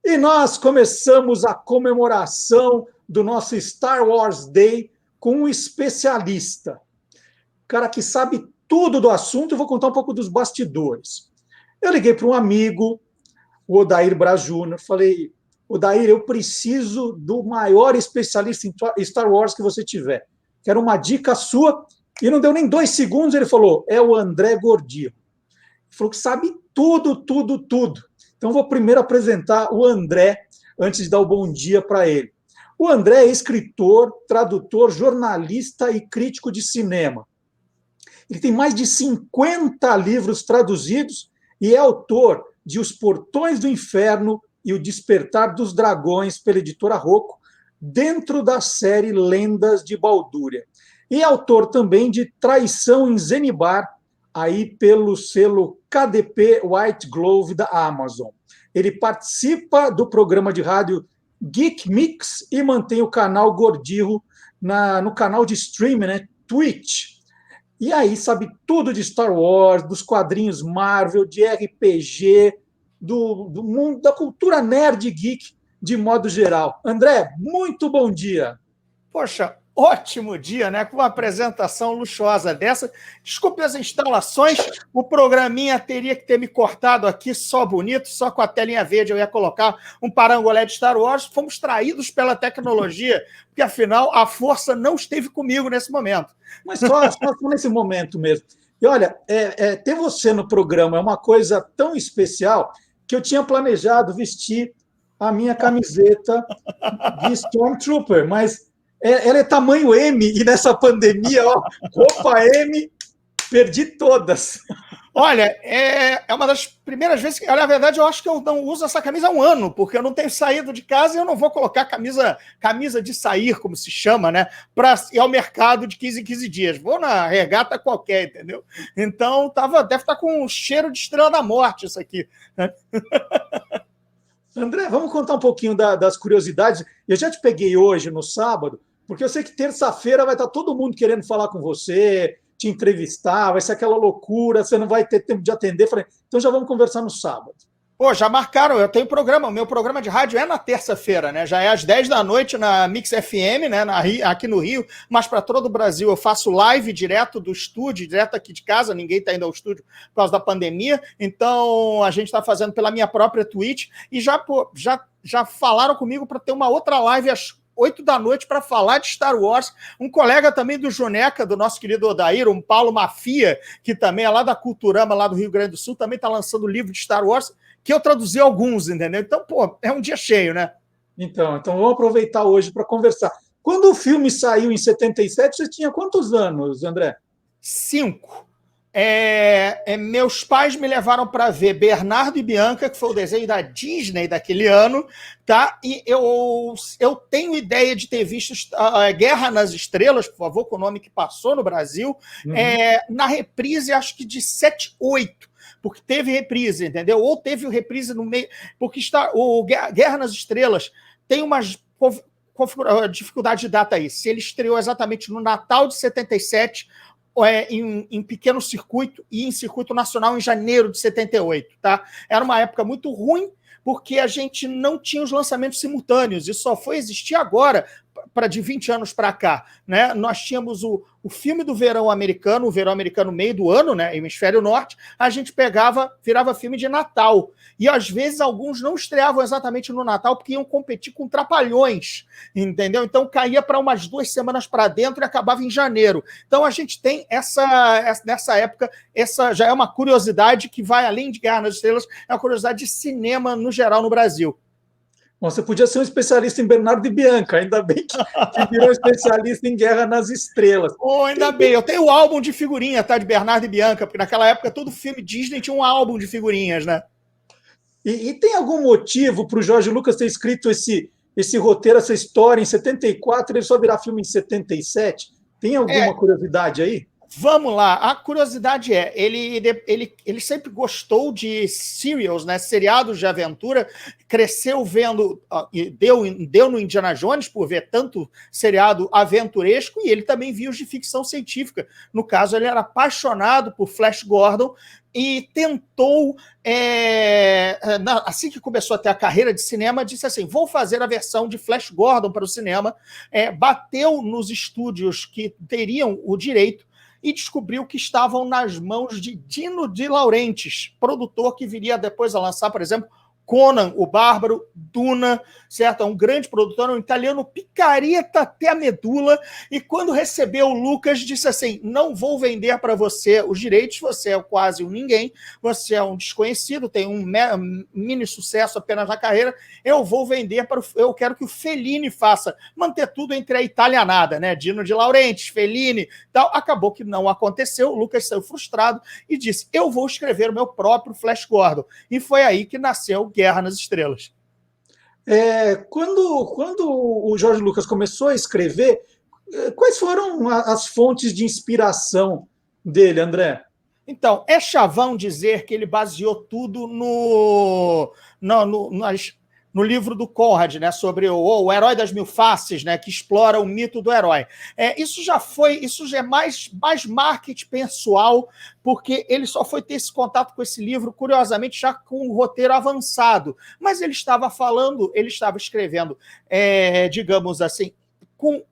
E nós começamos a comemoração do nosso Star Wars Day com um especialista, cara que sabe tudo do assunto. Eu vou contar um pouco dos bastidores. Eu liguei para um amigo, o Odair Braz Júnior, falei: Odair, eu preciso do maior especialista em Star Wars que você tiver. Quero uma dica sua. E não deu nem 2 segundos, ele falou: é o André Gordillo. Ele falou que sabe tudo, tudo, tudo. Então, vou primeiro apresentar o André, antes de dar o bom dia para ele. O André é escritor, tradutor, jornalista e crítico de cinema. Ele tem mais de 50 livros traduzidos e é autor de Os Portões do Inferno e O Despertar dos Dragões, pela editora Rocco, dentro da série Lendas de Baldúria. E é autor também de Traição em Zenibar, aí pelo selo KDP White Glove da Amazon. Ele participa do programa de rádio Geek Mix e mantém o canal Gordillo no canal de streaming, né, Twitch. E aí sabe tudo de Star Wars, dos quadrinhos Marvel, de RPG, do mundo, da cultura nerd geek de modo geral. André, muito bom dia. Poxa, ótimo dia, né? Com uma apresentação luxuosa dessa. Desculpe as instalações, o programinha teria que ter me cortado aqui só bonito, só com a telinha verde eu ia colocar um parangolé de Star Wars. Fomos traídos pela tecnologia, porque afinal a força não esteve comigo nesse momento. Mas só nesse momento mesmo. E olha, ter você no programa é uma coisa tão especial que eu tinha planejado vestir a minha camiseta de Stormtrooper, mas ela é tamanho M e nessa pandemia, ó, roupa M, perdi todas. Olha, é uma das primeiras vezes que, na verdade, eu acho que eu não uso essa camisa há um ano, porque eu não tenho saído de casa e eu não vou colocar camisa de sair, como se chama, né, para ir ao mercado de 15 em 15 dias. Vou na regata qualquer, entendeu? Então, deve estar com um cheiro de Estrela da Morte isso aqui. Né? André, vamos contar um pouquinho das curiosidades. Eu já te peguei hoje, no sábado, porque eu sei que terça-feira vai estar todo mundo querendo falar com você, te entrevistar, vai ser aquela loucura, você não vai ter tempo de atender. Falei, então já vamos conversar no sábado. Pô, já marcaram, eu tenho programa, o meu programa de rádio é na terça-feira, né? Já é às 10 da noite na Mix FM, né? Aqui no Rio, mas para todo o Brasil eu faço live direto do estúdio, direto aqui de casa, ninguém está indo ao estúdio por causa da pandemia, então a gente está fazendo pela minha própria Twitch e já falaram comigo para ter uma outra live às 8 da noite para falar de Star Wars. Um colega também do Joneca, do nosso querido Odair, um Paulo Mafia, que também é lá da Culturama, lá do Rio Grande do Sul, também está lançando livro de Star Wars, que eu traduzi alguns, entendeu? Então, pô, é um dia cheio, né? Então vamos aproveitar hoje para conversar. Quando o filme saiu em 77, você tinha quantos anos, André? 5. Meus pais me levaram para ver Bernardo e Bianca, que foi o desenho da Disney daquele ano, tá? E eu tenho ideia de ter visto Guerra nas Estrelas, por favor, com o nome que passou no Brasil, na reprise, acho que de 7, 8. Porque teve reprise, entendeu? Ou teve reprise no meio. Porque o Guerra nas Estrelas tem umas dificuldade de data aí. Se ele estreou exatamente no Natal de 77, em pequeno circuito e em circuito nacional em janeiro de 78. Tá? Era uma época muito ruim, porque a gente não tinha os lançamentos simultâneos. Isso só foi existir agora, de 20 anos para cá. Né? Nós tínhamos o filme do verão americano, o verão americano meio do ano, né? Hemisfério Norte, a gente virava filme de Natal. E às vezes alguns não estreavam exatamente no Natal porque iam competir com Trapalhões, entendeu? Então caía para umas 2 semanas para dentro e acabava em janeiro. Então a gente tem nessa época, essa já é uma curiosidade que vai além de Guerra nas Estrelas, é uma curiosidade de cinema no geral no Brasil. Bom, você podia ser um especialista em Bernardo e Bianca, ainda bem que virou especialista em Guerra nas Estrelas. Oh, ainda bem, eu tenho o álbum de figurinha, tá, de Bernardo e Bianca, porque naquela época todo filme Disney tinha um álbum de figurinhas, né? E tem algum motivo para o Jorge Lucas ter escrito esse roteiro, essa história em 74 e ele só virar filme em 77? Tem alguma curiosidade aí? Vamos lá, a curiosidade ele sempre gostou de serials, né, seriados de aventura, cresceu vendo, deu no Indiana Jones por ver tanto seriado aventuresco, e ele também viu os de ficção científica. No caso, ele era apaixonado por Flash Gordon, e tentou, assim que começou a ter a carreira de cinema, disse assim, vou fazer a versão de Flash Gordon para o cinema, bateu nos estúdios que teriam o direito e descobriu que estavam nas mãos de Dino De Laurentiis, produtor que viria depois a lançar, por exemplo, Conan, o Bárbaro, Duna, certo? É um grande produtor, um italiano picareta até a medula, e quando recebeu o Lucas, disse assim, não vou vender para você os direitos, você é quase um ninguém, você é um desconhecido, tem um mini sucesso apenas na carreira, eu vou vender eu quero que o Fellini faça, manter tudo entre a italianada, né? Dino De Laurentiis, Fellini, tal. Acabou que não aconteceu, o Lucas saiu frustrado e disse, eu vou escrever o meu próprio Flash Gordon, e foi aí que nasceu Guerra nas Estrelas. Quando o Jorge Lucas começou a escrever, quais foram as fontes de inspiração dele, André? Então, é chavão dizer que ele baseou tudo no livro do Conrad, né, sobre o Herói das Mil Faces, né, que explora o mito do herói. Isso já é mais marketing pessoal, porque ele só foi ter esse contato com esse livro, curiosamente, já com o roteiro avançado. Mas ele estava escrevendo, digamos assim,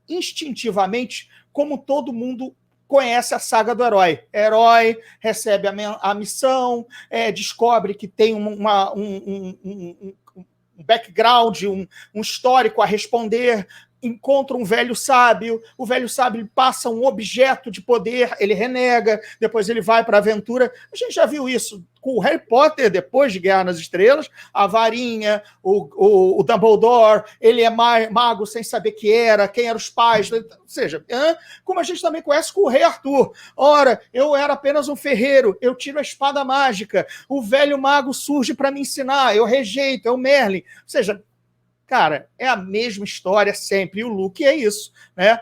instintivamente, como todo mundo conhece a saga do herói. Herói recebe a missão, descobre que tem um background, um histórico a responder, encontra um velho sábio, o velho sábio passa um objeto de poder, ele renega, depois ele vai para a aventura. A gente já viu isso com o Harry Potter, depois de Guerra nas Estrelas, a varinha, o Dumbledore, ele é mago sem saber quem eram os pais, ou seja, como a gente também conhece com o Rei Arthur. Ora, eu era apenas um ferreiro, eu tiro a espada mágica, o velho mago surge para me ensinar, eu rejeito, é o Merlin. Ou seja, cara, é a mesma história sempre. E o Luke é isso, né?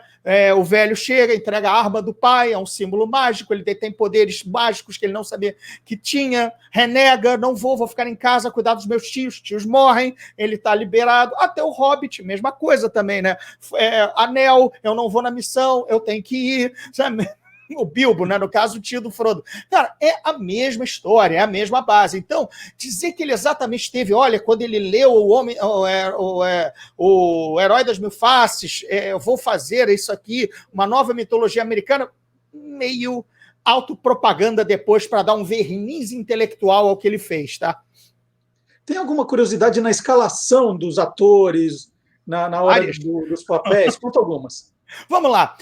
O velho chega, entrega a arma do pai, é um símbolo mágico, ele tem poderes mágicos que ele não sabia que tinha, renega, não vou ficar em casa cuidar dos meus tios morrem, ele está liberado. Até o Hobbit, mesma coisa também, né? Anel, eu não vou na missão, eu tenho que ir, sabe? O Bilbo, né? No caso, o tio do Frodo. Cara, é a mesma história, é a mesma base. Então, dizer que ele exatamente teve, olha, quando ele leu o Herói das Mil Faces, eu vou fazer isso aqui, uma nova mitologia americana, meio autopropaganda depois para dar um verniz intelectual ao que ele fez, tá? Tem alguma curiosidade na escalação dos atores, na hora dos papéis? Conta algumas. Vamos lá.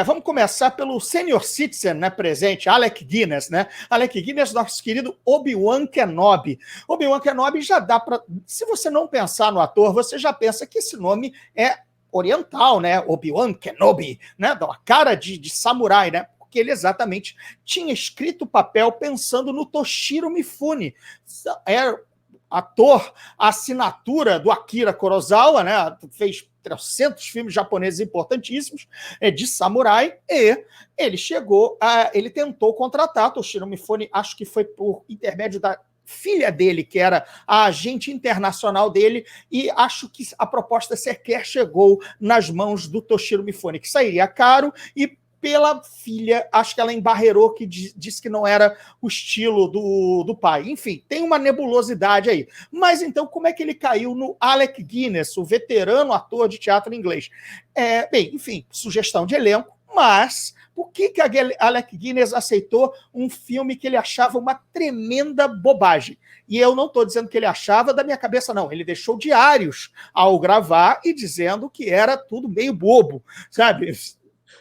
Vamos começar pelo senior citizen, né, presente, Alec Guinness, né? Alec Guinness, nosso querido Obi-Wan Kenobi. Obi-Wan Kenobi já dá para... Se você não pensar no ator, você já pensa que esse nome é oriental, né? Obi-Wan Kenobi, né? Dá uma cara de samurai, né? Porque ele exatamente tinha escrito o papel pensando no Toshiro Mifune. Ator, a assinatura do Akira Kurosawa, né? Fez 300 filmes japoneses importantíssimos de samurai, e ele tentou contratar Toshiro Mifune, acho que foi por intermédio da filha dele, que era a agente internacional dele, e acho que a proposta sequer chegou nas mãos do Toshiro Mifune, que sairia caro, e pela filha, acho que ela embarreirou, que disse que não era o estilo do pai. Enfim, tem uma nebulosidade aí. Mas então, como é que ele caiu no Alec Guinness, o veterano ator de teatro inglês? Bem, enfim, sugestão de elenco, mas por que a Alec Guinness aceitou um filme que ele achava uma tremenda bobagem? E eu não estou dizendo que ele achava da minha cabeça, não. Ele deixou diários ao gravar e dizendo que era tudo meio bobo, sabe?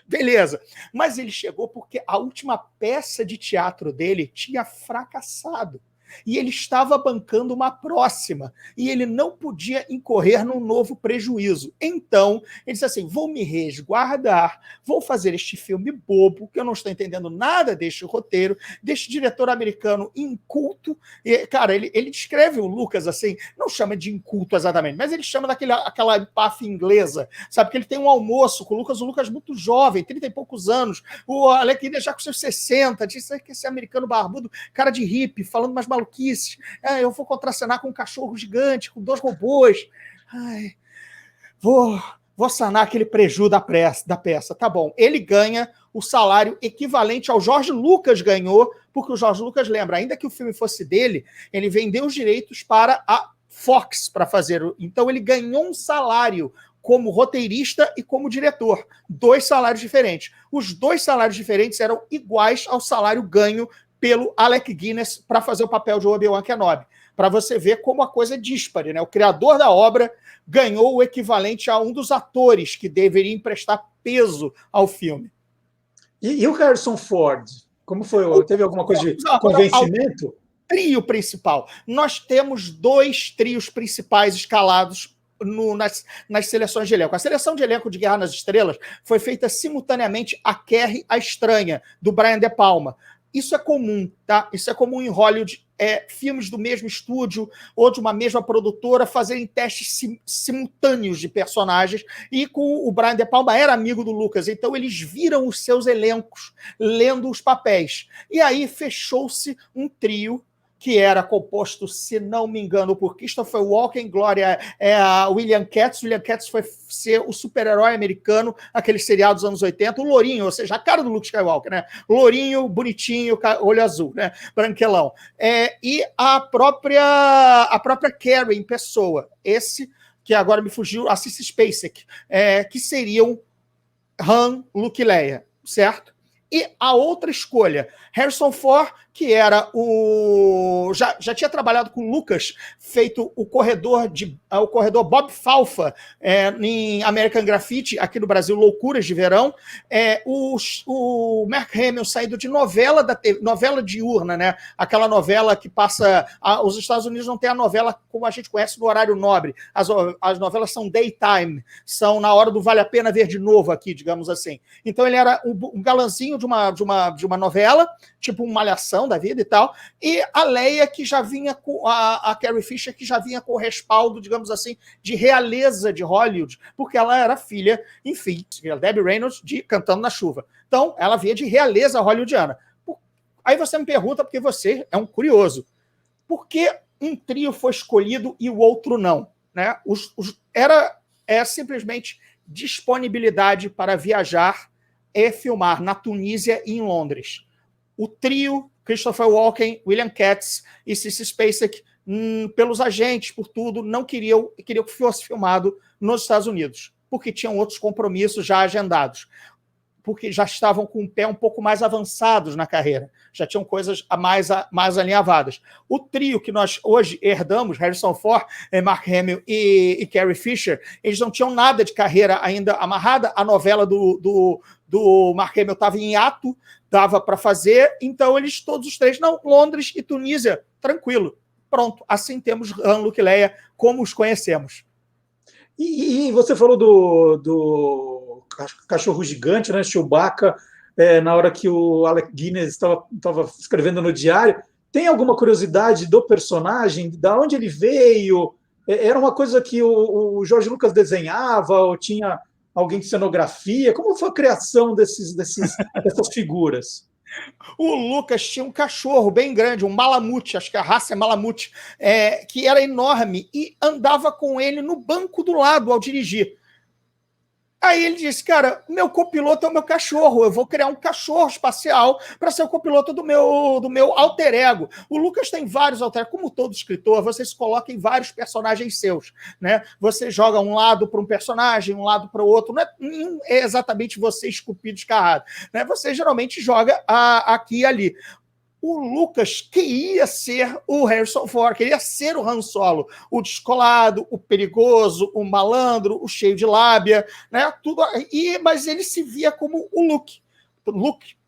Beleza, mas ele chegou porque a última peça de teatro dele tinha fracassado. E ele estava bancando uma próxima, e ele não podia incorrer num novo prejuízo. Então, ele disse assim, vou me resguardar, vou fazer este filme bobo, que eu não estou entendendo nada deste roteiro, deste diretor americano inculto. E, cara, ele descreve o Lucas assim, não chama de inculto exatamente, mas ele chama daquela empáfia inglesa, sabe, que ele tem um almoço com o Lucas muito jovem, 30 e poucos anos, o Alec já com seus 60, disse que esse americano barbudo, cara de hippie, falando mais maluquices, eu vou contracenar com um cachorro gigante, com 2 robôs, vou vou sanar aquele preju da peça. Tá bom. Ele ganha o salário equivalente ao George Lucas ganhou, porque o George Lucas, lembra, ainda que o filme fosse dele, ele vendeu os direitos para a Fox para fazer. Então ele ganhou um salário como roteirista e como diretor. 2 salários diferentes. Os 2 salários diferentes eram iguais ao salário ganho pelo Alec Guinness para fazer o papel de Obi-Wan Kenobi. Para você ver como a coisa é díspare, né? O criador da obra ganhou o equivalente a um dos atores que deveria emprestar peso ao filme. E o Harrison Ford? Como foi? Teve alguma coisa de convencimento? Trio principal. Nós temos 2 trios principais escalados nas seleções de elenco. A seleção de elenco de Guerra nas Estrelas foi feita simultaneamente a Carrie, a Estranha, do Brian De Palma. Isso é comum, tá? Isso é comum em Hollywood, filmes do mesmo estúdio ou de uma mesma produtora fazerem testes simultâneos de personagens, e com o Brian De Palma era amigo do Lucas, então eles viram os seus elencos lendo os papéis. E aí fechou-se um trio que era composto, se não me engano, por Christopher Walken, Glória William Katz. William Katz foi ser o super-herói americano, aquele seriado dos anos 80, o Lourinho, ou seja, a cara do Luke Skywalker, né? Lourinho, bonitinho, olho azul, né? Branquelão. E a própria Carrie em pessoa, esse que agora me fugiu, a Sissy Spacek, que seriam Han, Luke e Leia, certo? E a outra escolha, Harrison Ford, que era já tinha trabalhado com o Lucas, feito o corredor Bob Falfa em American Graffiti, aqui no Brasil, Loucuras de Verão. O Mark Hamill saindo de novela diurna, né? Aquela novela que passa... Os Estados Unidos não tem a novela como a gente conhece no horário nobre. As novelas são daytime, são na hora do Vale a Pena Ver de Novo aqui, digamos assim. Então ele era um galanzinho de uma novela, tipo uma Malhação da vida e tal, e a Leia, que já vinha com a Carrie Fisher, que já vinha com o respaldo, digamos assim, de realeza de Hollywood, porque ela era filha, enfim, Debbie Reynolds de Cantando na Chuva. Então, ela vinha de realeza hollywoodiana. Aí você me pergunta, porque você é um curioso, por que um trio foi escolhido e o outro não? Né? Era simplesmente disponibilidade para viajar e filmar na Tunísia e em Londres. O trio, Christopher Walken, William Katz e Sissy Spacek, pelos agentes, por tudo, não queriam que fosse filmado nos Estados Unidos, porque tinham outros compromissos já agendados, porque já estavam com o pé um pouco mais avançados na carreira, já tinham coisas mais alinhavadas. O trio que nós hoje herdamos, Harrison Ford, Mark Hamill e Carrie Fisher, eles não tinham nada de carreira ainda amarrada, a novela do Mark Hamill estava em hiato, dava para fazer, então eles todos os 3, não, Londres e Tunísia, tranquilo, pronto, assim temos Han, Luke e Leia como os conhecemos. E você falou do cachorro gigante, né, Chewbacca, na hora que o Alec Guinness estava escrevendo no diário. Tem alguma curiosidade do personagem, da onde ele veio? Era uma coisa que o George Lucas desenhava, ou tinha alguém de cenografia? Como foi a criação dessas figuras? O Lucas tinha um cachorro bem grande, um Malamute, acho que a raça é Malamute, que era enorme, e andava com ele no banco do lado ao dirigir. Aí ele disse, cara, meu copiloto é o meu cachorro, eu vou criar um cachorro espacial para ser o copiloto do meu alter ego. O Lucas tem vários alter egos, como todo escritor, você se coloca em vários personagens seus, né? Você joga um lado para um personagem, um lado para o outro, não é exatamente você esculpido, escarrado, né? Você geralmente joga aqui e ali. O Lucas queria ser o Harrison Ford, queria ser o Han Solo, o descolado, o perigoso, o malandro, o cheio de lábia, né? Tudo. Mas ele se via como o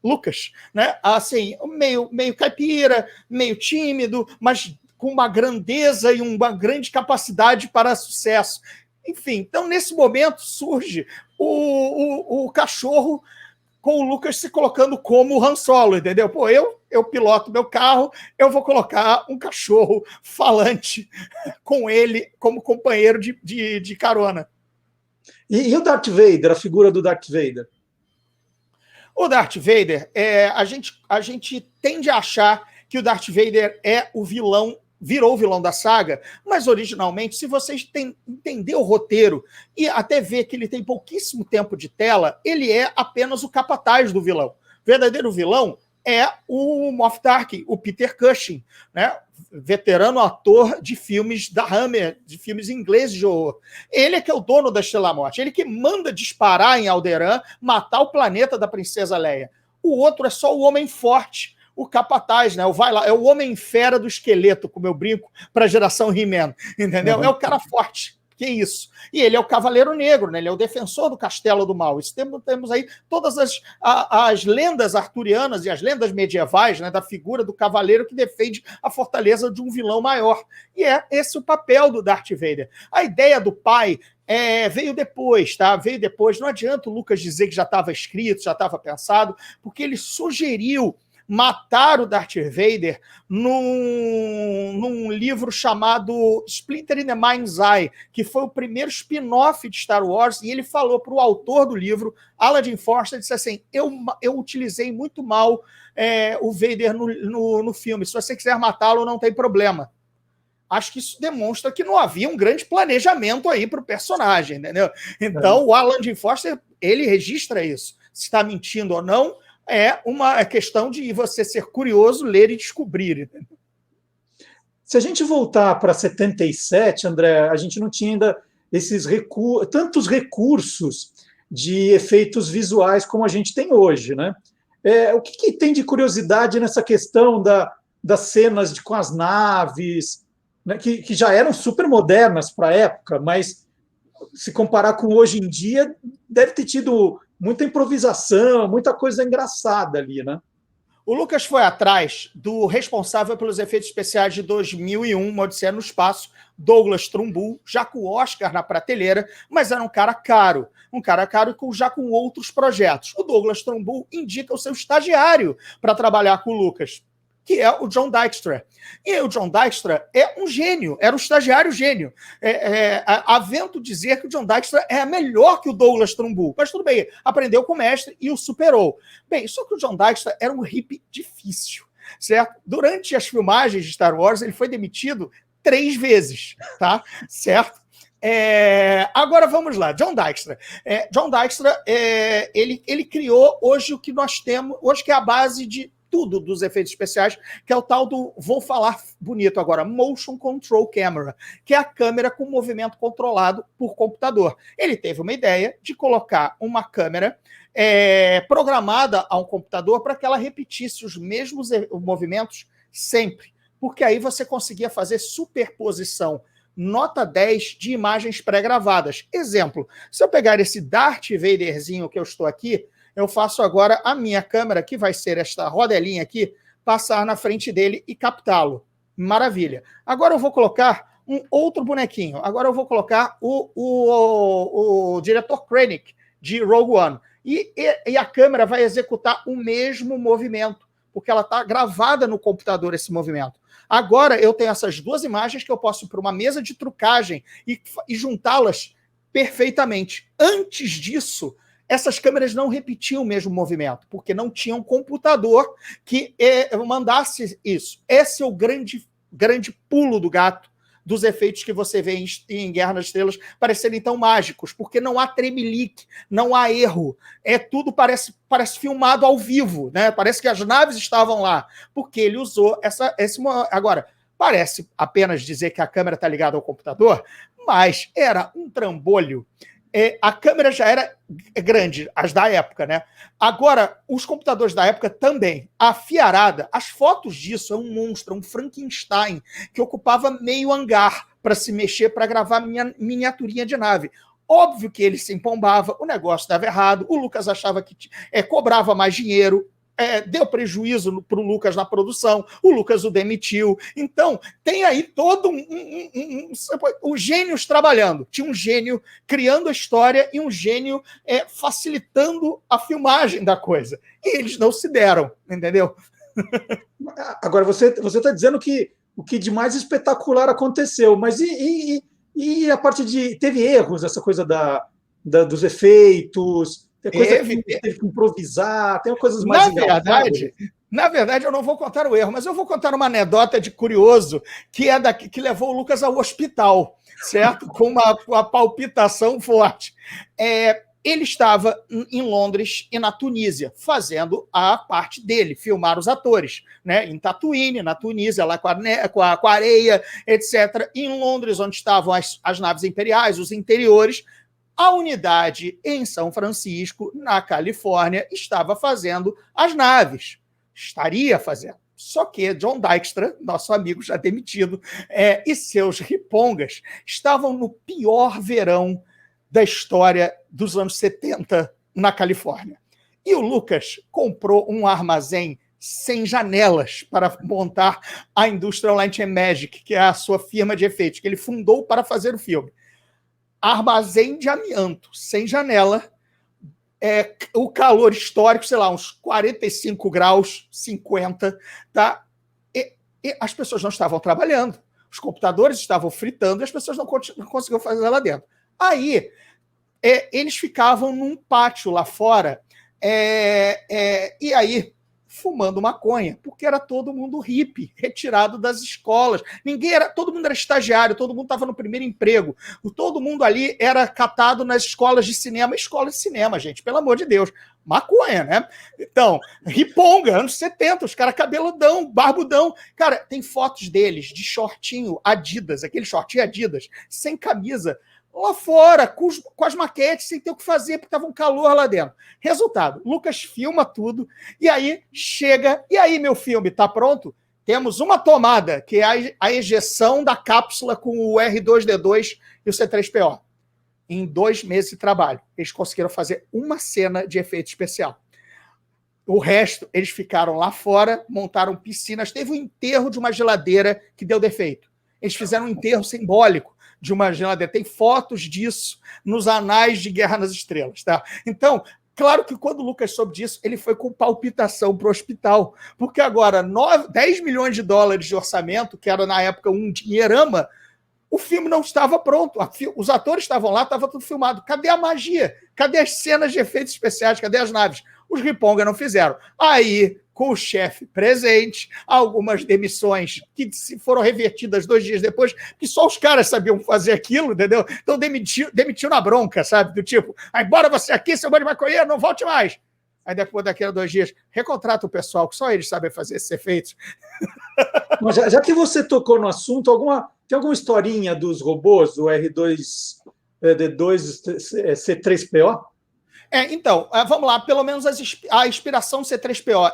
Lucas, né? Assim, meio caipira, meio tímido, mas com uma grandeza e uma grande capacidade para sucesso. Enfim, então nesse momento surge o cachorro com o Lucas se colocando como o Han Solo, entendeu? Pô, eu piloto meu carro, eu vou colocar um cachorro falante com ele como companheiro de carona. E o Darth Vader, a figura do Darth Vader? O Darth Vader, a gente tende a achar que o Darth Vader é o vilão virou o vilão da saga, mas originalmente, se vocês entender o roteiro e até ver que ele tem pouquíssimo tempo de tela, ele é apenas o capataz do vilão. O verdadeiro vilão é o Moff Tarkin, o Peter Cushing, né? Veterano ator de filmes da Hammer, de filmes ingleses de horror. Ele é que é o dono da Estrela da Morte, ele que manda disparar em Alderaan, matar o planeta da Princesa Leia. O outro é só o homem forte, o capataz, né? Vai lá, é o homem fera do esqueleto, como eu brinco, para a geração He-Man, entendeu? É o cara forte. Que isso? E ele é o Cavaleiro Negro, né? Ele é o defensor do Castelo do Mal. Isso temos aí todas as lendas arturianas e as lendas medievais, né, da figura do cavaleiro que defende a fortaleza de um vilão maior. E é esse o papel do Darth Vader. A ideia do pai veio depois, tá? Veio depois. Não adianta o Lucas dizer que já estava escrito, já estava pensado, porque ele sugeriu matar o Darth Vader num livro chamado Splinter in the Mind's Eye, que foi o primeiro spin-off de Star Wars, e ele falou para o autor do livro, Alan Forster, disse assim, eu utilizei muito mal o Vader no filme, se você quiser matá-lo, não tem problema. Acho que isso demonstra que não havia um grande planejamento aí para o personagem, entendeu? Então, o Alan Forster, ele registra isso. Se está mentindo ou não, é uma questão de você ser curioso, ler e descobrir. Se a gente voltar para 77, André, a gente não tinha ainda tantos recursos de efeitos visuais como a gente tem hoje, né? O que tem de curiosidade nessa questão das cenas com as naves, né, que já eram super modernas para a época, mas se comparar com hoje em dia, deve ter tido muita improvisação, muita coisa engraçada ali, né? O Lucas foi atrás do responsável pelos efeitos especiais de 2001, Uma Odisseia no Espaço, Douglas Trumbull, já com o Oscar na prateleira, mas era um cara caro já com outros projetos. O Douglas Trumbull indica o seu estagiário para trabalhar com o Lucas, que é o John Dykstra. E o John Dykstra é um gênio, era um estagiário gênio. Avento dizer que o John Dykstra é melhor que o Douglas Trumbull, mas tudo bem, aprendeu com o mestre e o superou. Bem, só que o John Dykstra era um hippie difícil, certo? Durante as filmagens de Star Wars, ele foi demitido 3 vezes, tá? Certo? Agora vamos lá, John Dykstra. John Dykstra, ele criou hoje o que nós temos, hoje que é a base de tudo dos efeitos especiais, que é o tal do, vou falar bonito agora, Motion Control Camera, que é a câmera com movimento controlado por computador. Ele teve uma ideia de colocar uma câmera programada a um computador para que ela repetisse os mesmos movimentos sempre, porque aí você conseguia fazer superposição nota 10 de imagens pré-gravadas. Exemplo, se eu pegar esse Darth Vaderzinho que eu estou aqui, eu faço agora a minha câmera, que vai ser esta rodelinha aqui, passar na frente dele e captá-lo. Maravilha. Agora eu vou colocar um outro bonequinho. Agora eu vou colocar o diretor Krennic, de Rogue One. E a câmera vai executar o mesmo movimento, porque ela está gravada no computador, esse movimento. Agora eu tenho essas 2 imagens que eu posso ir para uma mesa de trucagem e juntá-las perfeitamente. Antes disso, essas câmeras não repetiam o mesmo movimento, porque não tinha um computador que mandasse isso. Esse é o grande pulo do gato dos efeitos que você vê em Guerra nas Estrelas parecerem tão mágicos, porque não há tremelique, não há erro. Tudo parece filmado ao vivo, né? Parece que as naves estavam lá, porque ele usou esse... Agora, parece apenas dizer que a câmera está ligada ao computador, mas era um trambolho. A câmera já era grande, as da época, né? Agora, os computadores da época também. A fiarada, as fotos disso é um monstro, um Frankenstein, que ocupava meio hangar para se mexer, para gravar minha miniaturinha de nave. Óbvio que ele se empombava, o negócio dava errado, o Lucas achava que cobrava mais dinheiro, deu prejuízo para o Lucas na produção, o Lucas o demitiu. Então, tem aí todo os gênios trabalhando. Tinha um gênio criando a história e um gênio facilitando a filmagem da coisa. E eles não se deram, entendeu? Agora, você está dizendo que o que de mais espetacular aconteceu, mas e a parte de... Teve erros, essa coisa dos efeitos... Tem coisa que teve que improvisar, tem coisas mais Na verdade, eu não vou contar o erro, mas eu vou contar uma anedota de curioso que é que levou o Lucas ao hospital, certo? Com uma palpitação forte. Ele estava em Londres e na Tunísia, fazendo a parte dele, filmar os atores, né? Em Tatooine, na Tunísia, lá com a areia, etc. E em Londres, onde estavam as naves imperiais, os interiores, a unidade em São Francisco, na Califórnia, estava fazendo as naves. Estaria fazendo. Só que John Dykstra, nosso amigo já demitido, e seus ripongas estavam no pior verão da história dos anos 70 na Califórnia. E o Lucas comprou um armazém sem janelas para montar a Industrial Light and Magic, que é a sua firma de efeitos, que ele fundou para fazer o filme. Armazém de amianto, sem janela, o calor histórico, sei lá, uns 45 graus, 50, tá? E as pessoas não estavam trabalhando, os computadores estavam fritando e as pessoas não conseguiam fazer lá dentro. Aí, eles ficavam num pátio lá fora, e aí, fumando maconha, porque era todo mundo hippie, retirado das escolas. Todo mundo era estagiário, todo mundo estava no primeiro emprego. Todo mundo ali era catado nas escolas de cinema. Escola de cinema, gente, pelo amor de Deus. Maconha, né? Então, riponga, anos 70, os caras cabeludão, barbudão. Cara, tem fotos deles de shortinho Adidas, aquele shortinho Adidas, sem camisa, lá fora, com as maquetes, sem ter o que fazer, porque estava um calor lá dentro. Resultado, Lucas filma tudo, e aí chega, e aí, meu filme, tá pronto? Temos uma tomada, que é a ejeção da cápsula com o R2-D2 e o C3PO. Em 2 meses de trabalho, eles conseguiram fazer uma cena de efeito especial. O resto, eles ficaram lá fora, montaram piscinas, teve um enterro de uma geladeira que deu defeito. Eles fizeram um enterro simbólico de uma geladeira. Tem fotos disso nos anais de Guerra nas Estrelas, tá? Então, claro que quando o Lucas soube disso, ele foi com palpitação para o hospital, porque agora 10 milhões de dólares de orçamento, que era na época um dinheirama, o filme não estava pronto. Os atores estavam lá, estava tudo filmado. Cadê a magia? Cadê as cenas de efeitos especiais? Cadê as naves? Os riponga não fizeram. Aí, com o chefe presente, algumas demissões que foram revertidas 2 dias depois, que só os caras sabiam fazer aquilo, entendeu? Então demitiu na bronca, sabe? Do tipo, embora você aqui, seu bando de maconheiro, não volte mais. Aí depois, daqui a 2 dias, recontrata o pessoal, que só eles sabem fazer esses efeitos. Mas já que você tocou no assunto, tem alguma historinha dos robôs, do R2D2, C3PO? Então, vamos lá, pelo menos a inspiração do C3PO,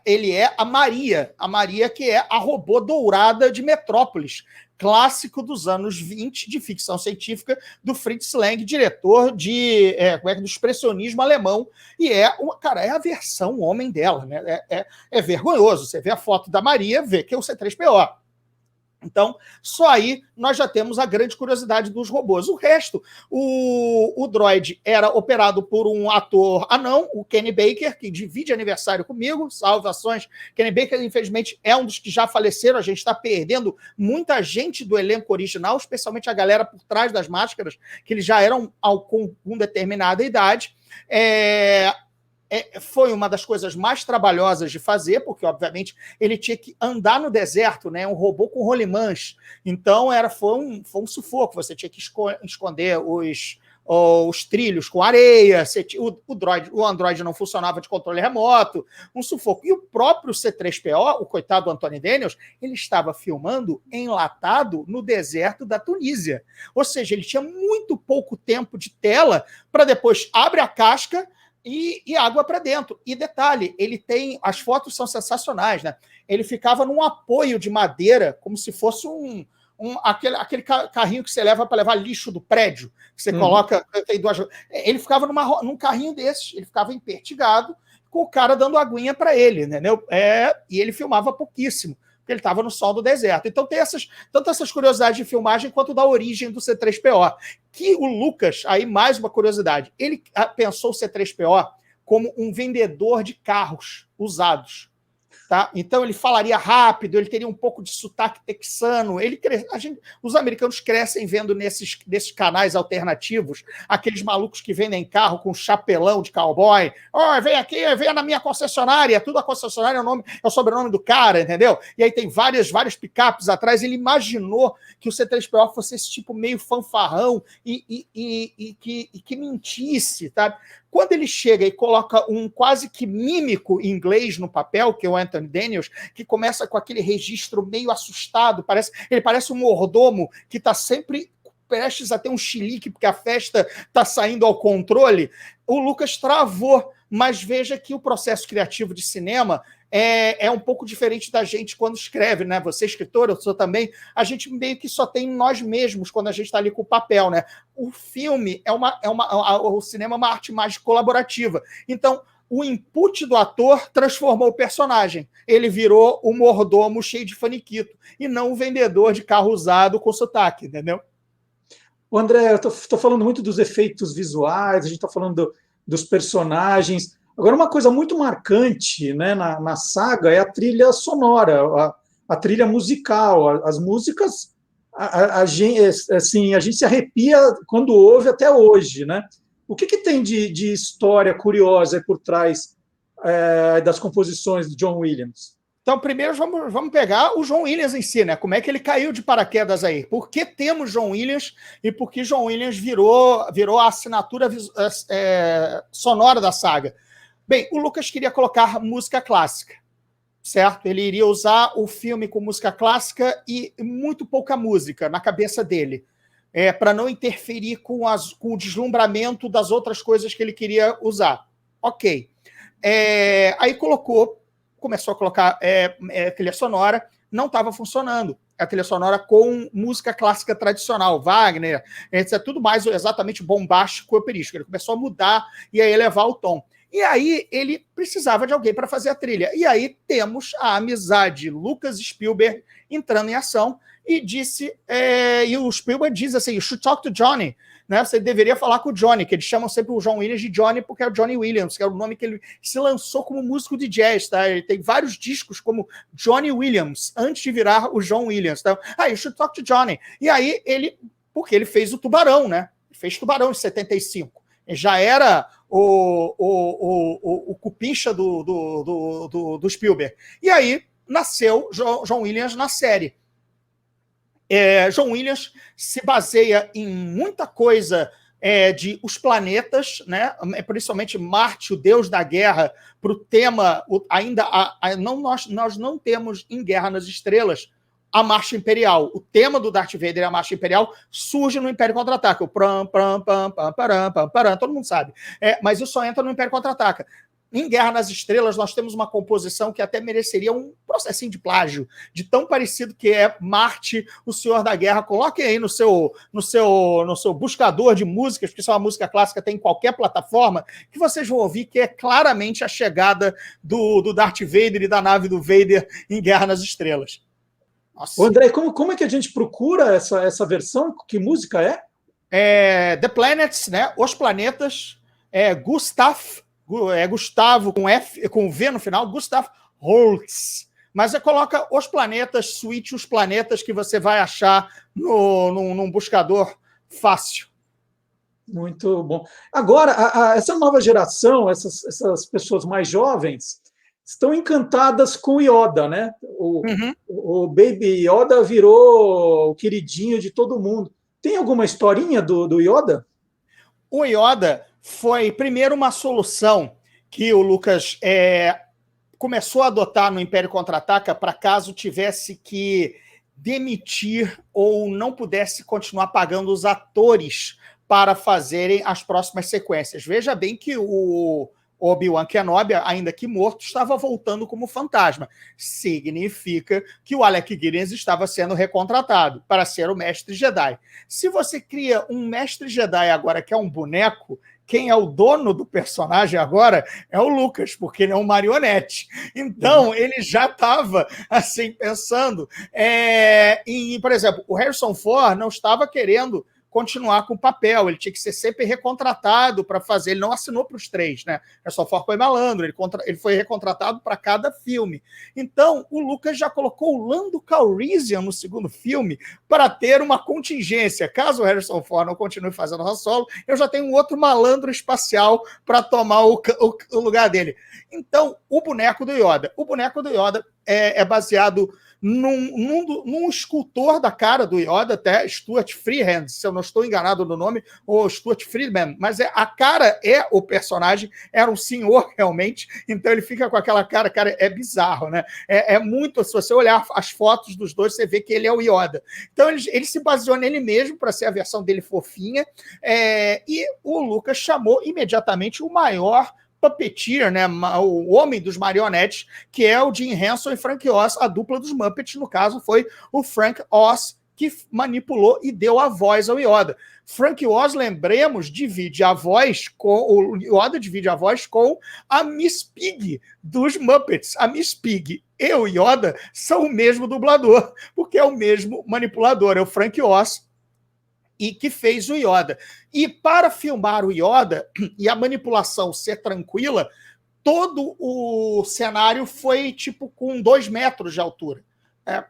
ele é a Maria que é a robô dourada de Metrópolis, clássico dos anos 20 de ficção científica do Fritz Lang, diretor do expressionismo alemão, e é a versão homem dela, né? É vergonhoso, você vê a foto da Maria, vê que é o C3PO. Então, só aí nós já temos a grande curiosidade dos robôs. O resto, o droid era operado por um ator anão, o Kenny Baker, que divide aniversário comigo, salvações. Kenny Baker, infelizmente, é um dos que já faleceram. A gente está perdendo muita gente do elenco original, especialmente a galera por trás das máscaras, que eles já eram com determinada idade. Foi uma das coisas mais trabalhosas de fazer, porque, obviamente, ele tinha que andar no deserto, né? Um robô com rolimãs. Então, foi um sufoco. Você tinha que esconder os trilhos com areia, o Android não funcionava de controle remoto, um sufoco. E o próprio C3PO, o coitado do Anthony Daniels, ele estava filmando enlatado no deserto da Tunísia. Ou seja, ele tinha muito pouco tempo de tela para depois abre a casca e água para dentro. E detalhe, as fotos são sensacionais, né? Ele ficava num apoio de madeira, como se fosse aquele carrinho que você leva para levar lixo do prédio, que você coloca, tem 2. Ele ficava num carrinho desses, ele ficava empertigado, com o cara dando aguinha para ele, entendeu? E ele filmava pouquíssimo, porque ele estava no sol do deserto. Então tem tanto essas curiosidades de filmagem quanto da origem do C3PO. Que o Lucas, aí mais uma curiosidade, ele pensou o C3PO como um vendedor de carros usados. Tá? Então ele falaria rápido, ele teria um pouco de sotaque texano. Os americanos crescem vendo nesses canais alternativos aqueles malucos que vendem carro com chapelão de cowboy. Vem aqui, vem na minha concessionária. Tudo a concessionária é o sobrenome do cara, entendeu? E aí tem vários picapes atrás. Ele imaginou que o C3PO fosse esse tipo meio fanfarrão e que mentisse, tá? Quando ele chega e coloca um quase que mímico inglês no papel, que é o Anthony Daniels, que começa com aquele registro meio assustado, ele parece um mordomo que está sempre prestes a ter um chilique, porque a festa está saindo ao controle, o Lucas travou. Mas veja que o processo criativo de cinema é um pouco diferente da gente quando escreve, né? Você é escritor, eu sou também. A gente meio que só tem nós mesmos quando a gente está ali com o papel, né? O filme o cinema é uma arte mais colaborativa. Então, o input do ator transformou o personagem. Ele virou o mordomo cheio de faniquito e não o vendedor de carro usado com sotaque, entendeu? O André, eu estou falando muito dos efeitos visuais, a gente está falando dos personagens. Agora, uma coisa muito marcante, né, na saga é a trilha sonora, a trilha musical. As músicas, a gente se arrepia quando ouve até hoje, né? O que tem de história curiosa por trás das composições de John Williams? Então, primeiro vamos pegar o John Williams em si, né? Como é que ele caiu de paraquedas aí? Por que temos John Williams e por que John Williams virou a assinatura sonora da saga? Bem, o Lucas queria colocar música clássica, certo? Ele iria usar o filme com música clássica e muito pouca música na cabeça dele, para não interferir com o deslumbramento das outras coisas que ele queria usar. Ok. Aí começou a colocar trilha sonora, não estava funcionando. A trilha sonora com música clássica tradicional, Wagner, etc. Tudo mais exatamente bombástico e operístico. Ele começou a mudar e a elevar o tom. E aí ele precisava de alguém para fazer a trilha. E aí temos a amizade Lucas e Spielberg entrando em ação e o Spielberg diz assim, you should talk to Johnny. Né? Você deveria falar com o Johnny, que eles chamam sempre o John Williams de Johnny porque é o Johnny Williams, que é o nome que ele se lançou como músico de jazz, tá? Ele tem vários discos como Johnny Williams, antes de virar o John Williams, tá? You should talk to Johnny. E aí porque ele fez o Tubarão, né? Ele fez Tubarão em 75. Ele já era o cupincha do Spielberg. E aí nasceu John Williams na série. John Williams se baseia em muita coisa de os planetas, né? Principalmente Marte, o deus da guerra, para o tema, nós não temos em Guerra nas Estrelas a Marcha Imperial. O tema do Darth Vader e a Marcha Imperial surge no Império Contra-Ataca. O pram, pram, pam, pam, param, pam, param, todo mundo sabe. Mas isso só entra no Império Contra-Ataca. Em Guerra nas Estrelas, nós temos uma composição que até mereceria um processinho de plágio, de tão parecido que é Marte, o Senhor da Guerra. Coloque aí no seu buscador de músicas, porque isso é uma música clássica, tem em qualquer plataforma, que vocês vão ouvir que é claramente a chegada do Darth Vader e da nave do Vader em Guerra nas Estrelas. Nossa. André, como é que a gente procura essa versão? Que música é? The Planets, né? Os Planetas, Gustavo com V no final, Gustav Holst. Mas coloca Os Planetas, suíte Os Planetas, que você vai achar num buscador fácil. Muito bom. Agora, essa nova geração, essas pessoas mais jovens, estão encantadas com o Yoda, né? O Baby Yoda virou o queridinho de todo mundo. Tem alguma historinha do Yoda? O Yoda foi, primeiro, uma solução que o Lucas começou a adotar no Império Contra-Ataca para caso tivesse que demitir ou não pudesse continuar pagando os atores para fazerem as próximas sequências. Veja bem que o Obi-Wan Kenobi, ainda que morto, estava voltando como fantasma. Significa que o Alec Guinness estava sendo recontratado para ser o mestre Jedi. Se você cria um mestre Jedi agora que é um boneco, quem é o dono do personagem agora é o Lucas, porque ele é um marionete. Então, ele já estava assim, pensando por exemplo, o Harrison Ford não estava querendo continuar com o papel, ele tinha que ser sempre recontratado para fazer, ele não assinou para os 3, né? Harrison Ford foi malandro, ele foi recontratado para cada filme. Então, o Lucas já colocou o Lando Calrissian no segundo filme para ter uma contingência. Caso o Harrison Ford não continue fazendo Han Solo, eu já tenho um outro malandro espacial para tomar o lugar dele. Então, o boneco do Yoda. O boneco do Yoda é baseado num escultor da cara do Yoda, até Stuart Freehand, se eu não estou enganado no nome, ou Stuart Friedman, mas a cara é o personagem, era um senhor realmente, então ele fica com aquela cara, é bizarro, né? É muito, se você olhar as fotos dos dois, você vê que ele é o Yoda. Então ele se baseou nele mesmo para ser a versão dele fofinha, e o Lucas chamou imediatamente o maior puppeteer, né, o homem dos marionetes, que é o Jim Henson e Frank Oz, a dupla dos Muppets, no caso foi o Frank Oz que manipulou e deu a voz ao Yoda. Frank Oz, lembremos, divide a voz o Yoda divide a voz com a Miss Piggy dos Muppets. A Miss Piggy e o Yoda são o mesmo dublador, porque é o mesmo manipulador, é o Frank Oz, e que fez o Yoda. E para filmar o Yoda e a manipulação ser tranquila, todo o cenário foi tipo com 2 metros de altura.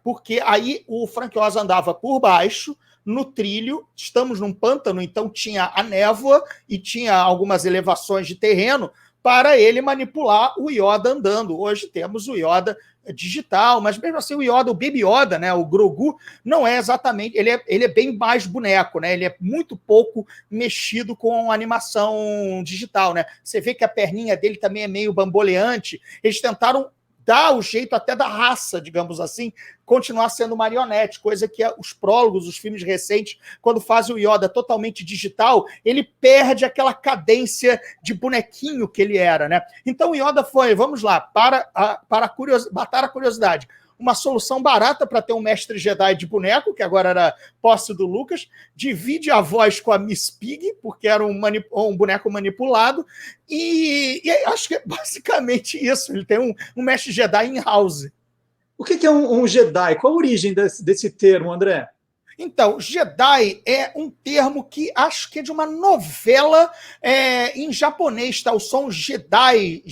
Porque aí o Frank Oz andava por baixo, no trilho, estamos num pântano, então tinha a névoa e tinha algumas elevações de terreno para ele manipular o Yoda andando. Hoje temos o Yoda digital, mas mesmo assim o Yoda, o Baby Yoda, né, o Grogu, não é exatamente, ele é bem mais boneco, né, ele é muito pouco mexido com animação digital, né, você vê que a perninha dele também é meio bamboleante, eles tentaram dar o jeito até da raça, digamos assim, continuar sendo marionete, coisa que os prólogos, os filmes recentes, quando fazem o Yoda totalmente digital, ele perde aquela cadência de bonequinho que ele era, né? Então o Yoda foi, vamos lá, matar a curiosidade, uma solução barata para ter um mestre Jedi de boneco, que agora era posse do Lucas, divide a voz com a Miss Piggy, porque era um boneco manipulado, e acho que é basicamente isso, ele tem um mestre Jedi in-house. O que é um Jedi? Qual a origem desse termo, André? Então, Jedi é um termo que acho que é de uma novela em japonês, tá? O som Jedi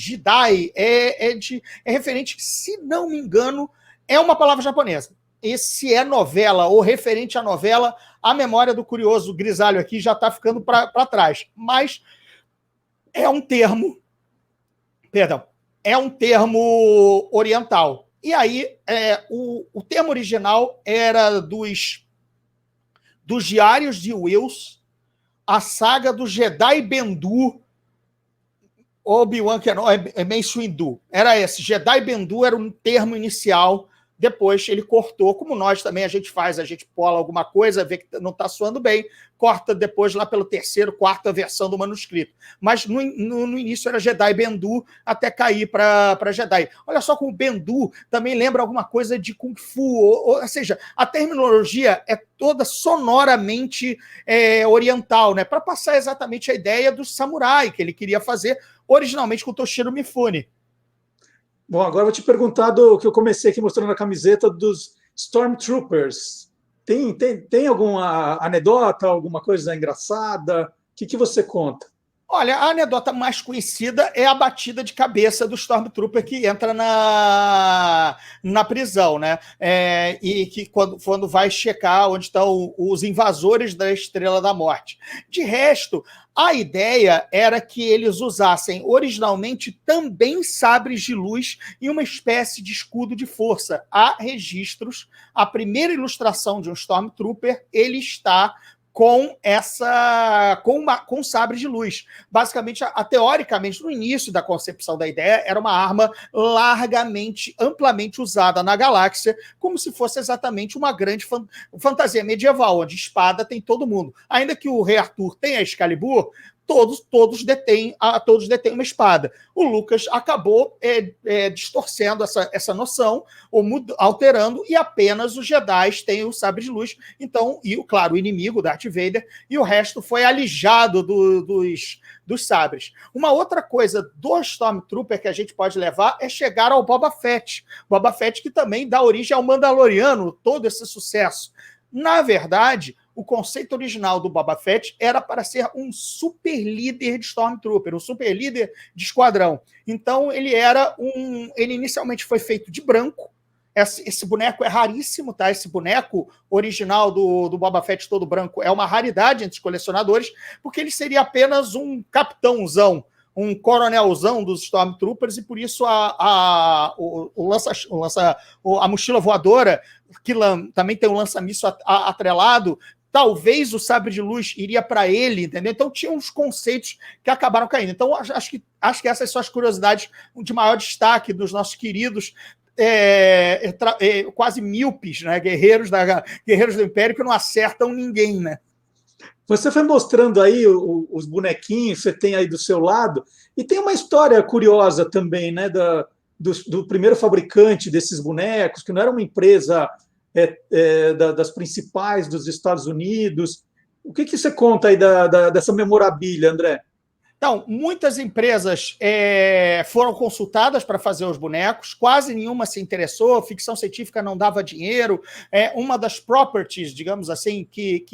é referente, se não me engano, é uma palavra japonesa. E se é novela ou referente à novela, a memória do curioso grisalho aqui já está ficando para trás. Mas é um termo oriental. E aí, o termo original era dos Diários de Wills, a saga do Jedi Bendu, Obi-Wan Kenobi, Mace Windu. Era esse, Jedi Bendu era um termo inicial, depois ele cortou, como nós também a gente pola alguma coisa, vê que não está soando bem, corta depois lá pelo 3ª, 4ª versão do manuscrito. Mas no início era Jedi Bendu, até cair para Jedi. Olha só como Bendu também lembra alguma coisa de Kung Fu, ou seja, a terminologia é toda sonoramente oriental, né? Para passar exatamente a ideia do samurai que ele queria fazer originalmente com Toshiro Mifune. Bom, agora eu vou te perguntar do que eu comecei aqui mostrando a camiseta dos Stormtroopers. Tem alguma anedota, alguma coisa engraçada? O que você conta? Olha, a anedota mais conhecida é a batida de cabeça do Stormtrooper que entra na prisão, né? E que quando vai checar onde estão os invasores da Estrela da Morte. De resto, a ideia era que eles usassem originalmente também sabres de luz e uma espécie de escudo de força. Há registros, a primeira ilustração de um Stormtrooper, ele está com sabre de luz. Basicamente, teoricamente, no início da concepção da ideia, era uma arma amplamente usada na galáxia, como se fosse exatamente uma grande fantasia medieval, onde espada tem todo mundo. Ainda que o Rei Arthur tenha Excalibur, todos detêm uma espada. O Lucas acabou distorcendo essa noção, ou alterando, e apenas os Jedi têm o sabre de luz. Então, claro, o inimigo, Darth Vader, e o resto foi alijado dos sabres. Uma outra coisa do Stormtrooper que a gente pode levar é chegar ao Boba Fett. Boba Fett que também dá origem ao Mandaloriano, todo esse sucesso. Na verdade, o conceito original do Boba Fett era para ser um super líder de Stormtrooper, um super líder de esquadrão. Então, ele inicialmente foi feito de branco. Esse boneco é raríssimo, tá? Esse boneco original do Boba Fett todo branco é uma raridade entre os colecionadores, porque ele seria apenas um capitãozão, um coronelzão dos Stormtroopers, e por isso a mochila voadora, que também tem um lança-míssil atrelado, talvez o sabre de luz iria para ele, entendeu? Então tinha uns conceitos que acabaram caindo. Então acho que essas são as curiosidades de maior destaque dos nossos queridos quase míopes, né? Guerreiros do Império que não acertam ninguém, né? Você foi mostrando aí os bonequinhos, você tem aí do seu lado, e tem uma história curiosa também, né, do primeiro fabricante desses bonecos, que não era uma empresa das principais dos Estados Unidos. O que você conta aí dessa memorabilia, André? Então, muitas empresas foram consultadas para fazer os bonecos, quase nenhuma se interessou, ficção científica não dava dinheiro. Uma das properties, digamos assim, que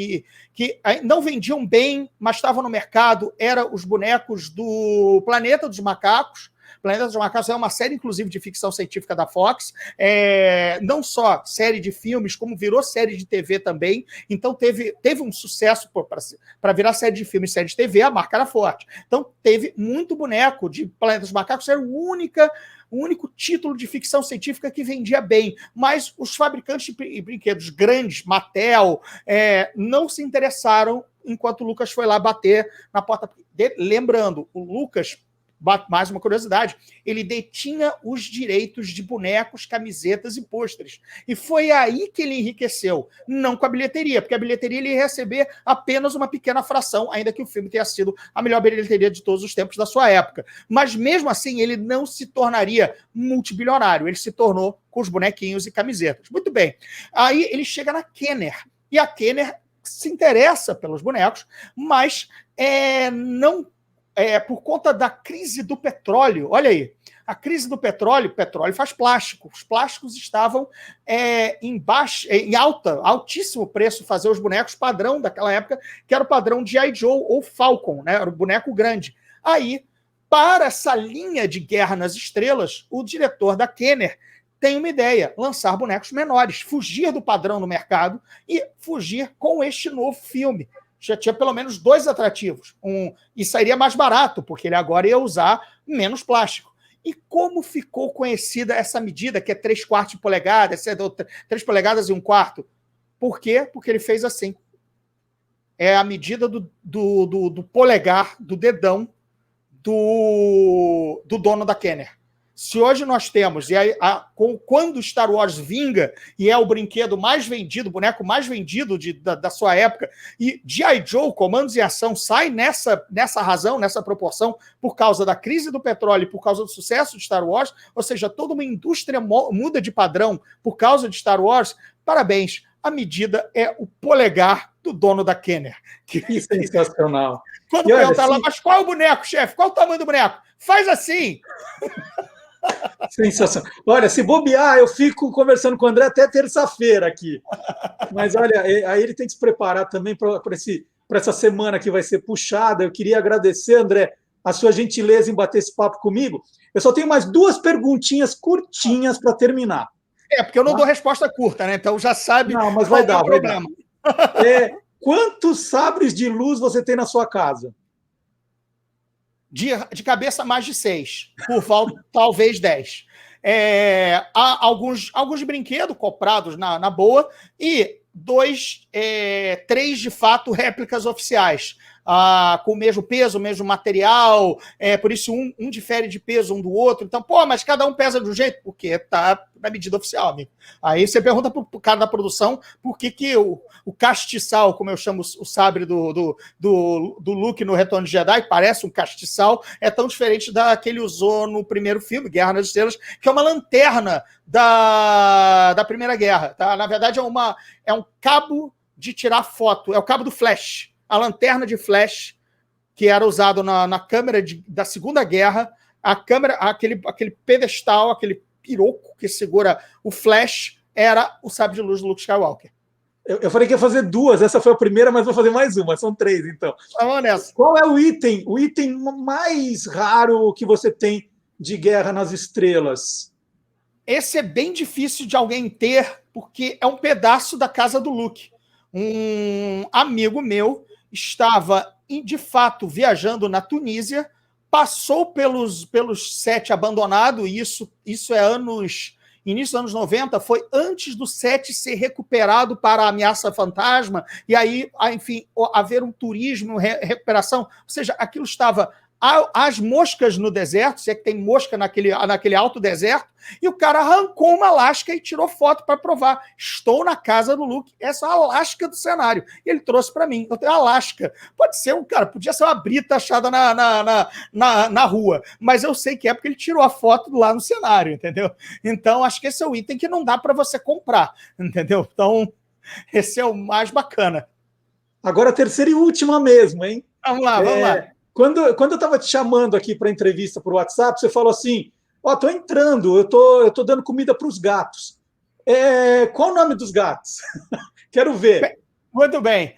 não vendiam bem, mas estavam no mercado, eram os bonecos do Planeta dos Macacos. Planeta dos Macacos é uma série, inclusive, de ficção científica da Fox, não só série de filmes, como virou série de TV também. Então, teve um sucesso para virar série de filme e série de TV, a marca era forte. Então, teve muito boneco de Planeta dos Macacos, era o único título de ficção científica que vendia bem, mas os fabricantes de brinquedos grandes, Mattel, não se interessaram enquanto o Lucas foi lá bater na porta. Lembrando, o Lucas, mais uma curiosidade, ele detinha os direitos de bonecos, camisetas e pôsteres. E foi aí que ele enriqueceu, não com a bilheteria, porque a bilheteria ele ia receber apenas uma pequena fração, ainda que o filme tenha sido a melhor bilheteria de todos os tempos da sua época. Mas mesmo assim, ele não se tornaria multibilionário, ele se tornou com os bonequinhos e camisetas. Muito bem. Aí ele chega na Kenner, e a Kenner se interessa pelos bonecos, mas não por conta da crise do petróleo. Olha aí, a crise do petróleo faz plástico. Os plásticos estavam em altíssimo preço fazer os bonecos padrão daquela época, que era o padrão de G.I. Joe ou Falcon, né? Era o boneco grande. Aí, para essa linha de Guerra nas Estrelas, o diretor da Kenner tem uma ideia: lançar bonecos menores, fugir do padrão no mercado e fugir com este novo filme. Já tinha pelo menos 2 atrativos. E sairia mais barato, porque ele agora ia usar menos plástico. E como ficou conhecida essa medida, que é 3/4 de polegada, 3 polegadas e 1/4? Por quê? Porque ele fez assim. É a medida do polegar, do dedão, do dono da Kenner. Se hoje nós temos, quando Star Wars vinga, e é o brinquedo mais vendido, o boneco mais vendido da sua época, e G.I. Joe, Comandos em Ação, sai nessa razão, nessa proporção, por causa da crise do petróleo e por causa do sucesso de Star Wars, ou seja, toda uma indústria muda de padrão por causa de Star Wars, parabéns, a medida é o polegar do dono da Kenner. Que sensacional. Quando perguntar lá, mas qual é o boneco, chefe? Qual é o tamanho do boneco? Faz assim! Sensacional. Olha, se bobear, eu fico conversando com o André até terça-feira aqui. Mas olha, aí ele tem que se preparar também para essa semana que vai ser puxada. Eu queria agradecer, André, a sua gentileza em bater esse papo comigo. Eu só tenho mais 2 perguntinhas curtinhas para terminar. Porque eu não dou resposta curta, né? Então já sabe. Não, mas vai dar, vai dar. Quantos sabres de luz você tem na sua casa? De cabeça, mais de 6. Por volta, talvez 10. Há alguns de brinquedo comprados na boa e 3, de fato, réplicas oficiais. Com o mesmo peso, o mesmo material, por isso um difere de peso um do outro. Então, mas cada um pesa de um jeito, porque está na medida oficial, amigo. Aí você pergunta para o cara da produção por que o castiçal, como eu chamo o sabre do Luke no Retorno de Jedi, parece um castiçal, é tão diferente da que ele usou no primeiro filme, Guerra nas Estrelas, que é uma lanterna da Primeira Guerra. Tá? Na verdade, é um cabo de tirar foto, é o cabo do flash. A lanterna de flash que era usado na câmera da Segunda Guerra, a câmera, aquele pedestal, aquele piroco que segura o flash, era o sabre de luz do Luke Skywalker. Eu falei que ia fazer duas, essa foi a primeira, mas vou fazer mais uma, são três, então. Vamos nessa. Qual é o item mais raro que você tem de Guerra nas Estrelas? Esse é bem difícil de alguém ter, porque é um pedaço da casa do Luke. Um amigo meu estava, de fato, viajando na Tunísia, passou pelos set abandonado, e isso é início dos anos 90, foi antes do set ser recuperado para a ameaça fantasma, e aí, enfim, haver um turismo, recuperação, ou seja, aquilo estava as moscas no deserto, se é que tem mosca naquele alto deserto, e o cara arrancou uma lasca e tirou foto para provar. Estou na casa do Luke, essa é a lasca do cenário. E ele trouxe para mim. Eu tenho a lasca. Pode ser podia ser uma brita achada na rua, mas eu sei que é porque ele tirou a foto lá no cenário, entendeu? Então, acho que esse é o item que não dá para você comprar, entendeu? Então, esse é o mais bacana. Agora a terceira e última mesmo, hein? Vamos lá. Quando eu estava te chamando aqui para entrevista por WhatsApp, você falou assim: ó, tô entrando, eu tô dando comida para os gatos. Qual o nome dos gatos? Quero ver. Muito bem.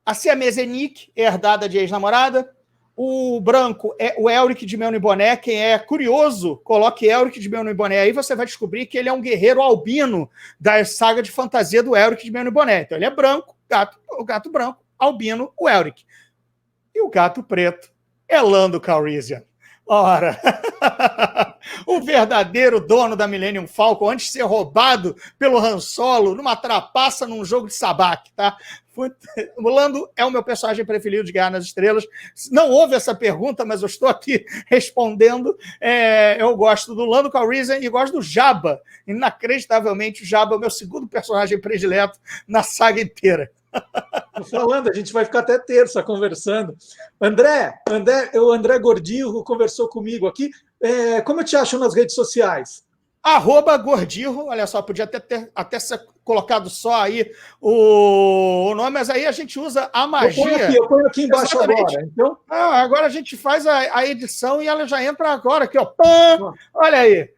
A siamesa é Nick, herdada de ex-namorada. O branco é o Elric de Melno e Boné. Quem é curioso, coloque Elric de Melno e Boné. Aí você vai descobrir que ele é um guerreiro albino da saga de fantasia do Elric de Melno e Boné. Então ele é branco, o gato branco, albino, o Elric. E o gato preto é Lando Calrissian. Ora, o verdadeiro dono da Millennium Falcon, antes de ser roubado pelo Han Solo numa trapaça num jogo de sabaque, tá? O Lando é o meu personagem preferido de Guerra nas Estrelas. Não houve essa pergunta, mas eu estou aqui respondendo. Eu gosto do Lando Calrissian e gosto do Jabba. Inacreditavelmente, o Jabba é o meu segundo personagem predileto na saga inteira. Tô falando, a gente vai ficar até terça conversando. O André Gordillo conversou comigo aqui. Como eu te acho nas redes sociais? @Gordirro, olha só, podia até ser colocado só aí o nome, mas aí a gente usa a magia. Eu ponho aqui embaixo. Exatamente. Agora. Então... agora a gente faz a edição e ela já entra agora aqui, ó. Pam! Olha aí,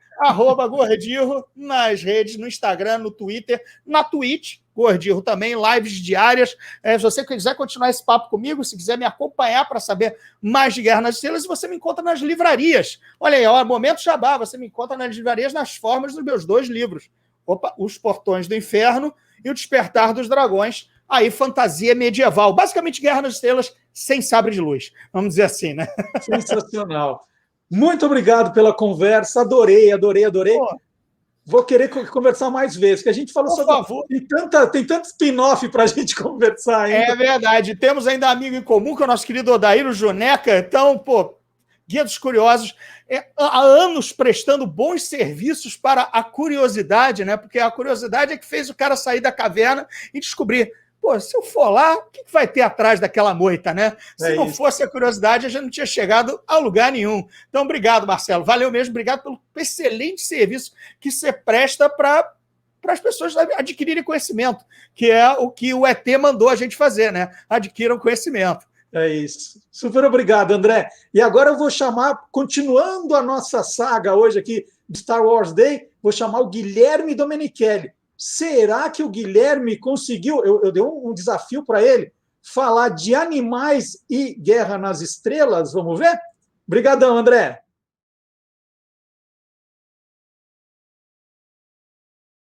@Gordirro nas redes, no Instagram, no Twitter, na Twitch. Gordirro também, lives diárias. Se você quiser continuar esse papo comigo, se quiser me acompanhar para saber mais de Guerra nas Estrelas, você me encontra nas livrarias. Olha aí, Momento Jabá, você me encontra nas livrarias nas formas dos meus 2 livros. Os Portões do Inferno e O Despertar dos Dragões. Aí, fantasia medieval. Basicamente, Guerra nas Estrelas sem sabre de luz. Vamos dizer assim, né? Sensacional. Muito obrigado pela conversa. Adorei. Pô. Vou querer conversar mais vezes, que a gente falou sobre... Por favor. Tem tanto spin-off para a gente conversar ainda. É verdade. Temos ainda amigo em comum, que é o nosso querido Odair Joneca. Então, Guia dos Curiosos, há anos prestando bons serviços para a curiosidade, né? Porque a curiosidade é que fez o cara sair da caverna e descobrir, se eu for lá, o que vai ter atrás daquela moita, né? Se não fosse a curiosidade, a gente não tinha chegado a lugar nenhum. Então, obrigado, Marcelo. Valeu mesmo. Obrigado pelo excelente serviço que você presta para as pessoas adquirirem conhecimento, que é o que o ET mandou a gente fazer, né? Adquiram conhecimento. É isso. Super obrigado, André. E agora eu vou chamar, continuando a nossa saga hoje aqui do Star Wars Day, vou chamar o Guilherme Domenichelli. Será que o Guilherme conseguiu? Eu dei um desafio para ele falar de animais e Guerra nas Estrelas. Vamos ver? Obrigadão, André.